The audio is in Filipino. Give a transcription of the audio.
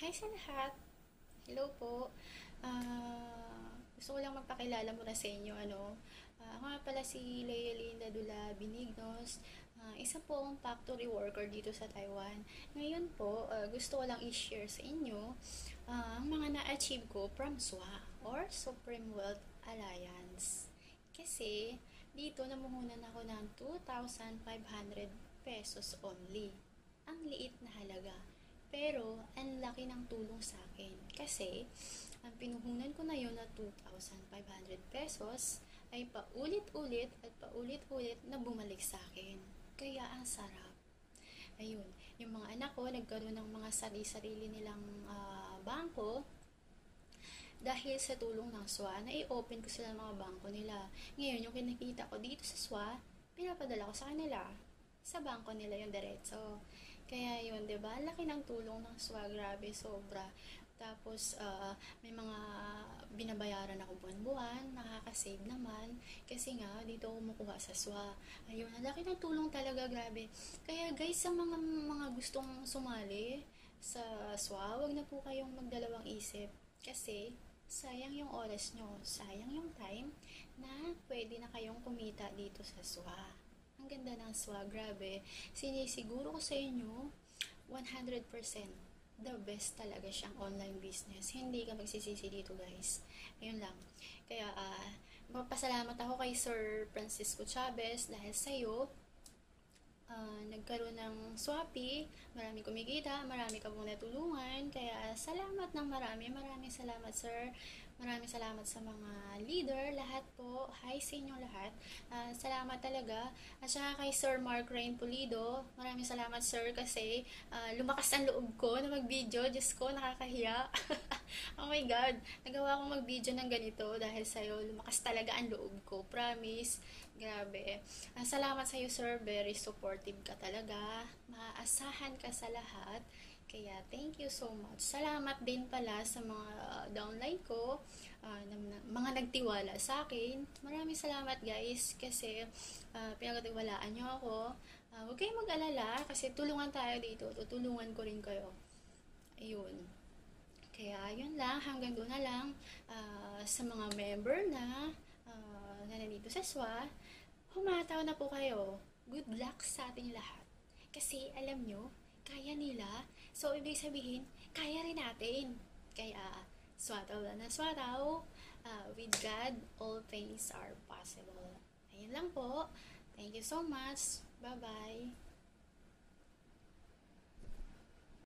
Hi sa lahat! Hello po! Gusto ko lang magpakilala muna sa inyo. Ako nga pala si Leia Linda Dula Benignos. Isa po akong factory worker dito sa Taiwan. Ngayon po, gusto ko lang i-share sa inyo ang mga na-achieve ko from SWA or Supreme Wealth Alliance. Kasi dito namuhunan ako ng 2,500 pesos only. Ang liit na halaga. Pero, ang laki ng tulong sa akin. Kasi, ang pinuhunan ko na yun na 2,500 pesos ay paulit-ulit at paulit-ulit na bumalik sa akin. Kaya, ang sarap. Ayun, yung mga anak ko nagkaroon ng mga sarili-sarili nilang bangko dahil sa tulong ng SWA, na-i-open ko sila mga bangko nila. Ngayon, yung kinikita ko dito sa SWA, pinapadala ko sa kanila. Sa bangko nila yung diretso. Kaya yun, 'di ba? Laki ng tulong ng SWA, grabe, sobra. Tapos may mga binabayaran ako buwan-buwan, nakaka-save naman kasi nga dito ako kumukuha sa SWA. Ayun, ang laki ng tulong talaga, grabe. Kaya guys, sa mga gustong sumali sa SWA, wag na po kayong magdalawang isip kasi sayang yung oras nyo, sayang yung time na pwede na kayong kumita dito sa SWA. Ang ganda ng SWA, grabe. Sinisiguro ko sa inyo, 100% the best talaga siyang online business. Hindi ka magsisisi dito, guys. Ayun lang. Kaya, magpasalamat ako kay Sir Francisco Chavez dahil sa'yo, nagkaroon ng Shopee, marami kumikita, marami ka pong natulungan, kaya salamat ng maraming salamat sir, maraming salamat sa mga leader, lahat po, hi sa inyong lahat, salamat talaga, at saka kay Sir Mark Rain Pulido, maraming salamat sir kasi lumakas ang loob ko na mag-video, Diyos ko, nakakahiya, oh my god, nagawa akong mag-video ng ganito dahil sa'yo, lumakas talaga ang loob ko, promise, grabe. Salamat sa iyo, sir. Very supportive ka talaga. Maaasahan ka sa lahat. Kaya, thank you so much. Salamat din pala sa mga downline ko, mga nagtiwala sa akin. Maraming salamat, guys, kasi pinagtiwalaan nyo ako. Huwag kayong mag-alala, kasi tulungan tayo dito. Tutulungan ko rin kayo. Ayun. Kaya, yun lang. Hanggang doon na lang. Sa mga member na nandito sa SWA, humataw na po kayo. Good luck sa ating lahat. Kasi alam nyo, kaya nila. So, ibig sabihin, kaya rin natin. Kaya, swataw lang na swataw. With God, all things are possible. Ayun lang po. Thank you so much. Bye-bye.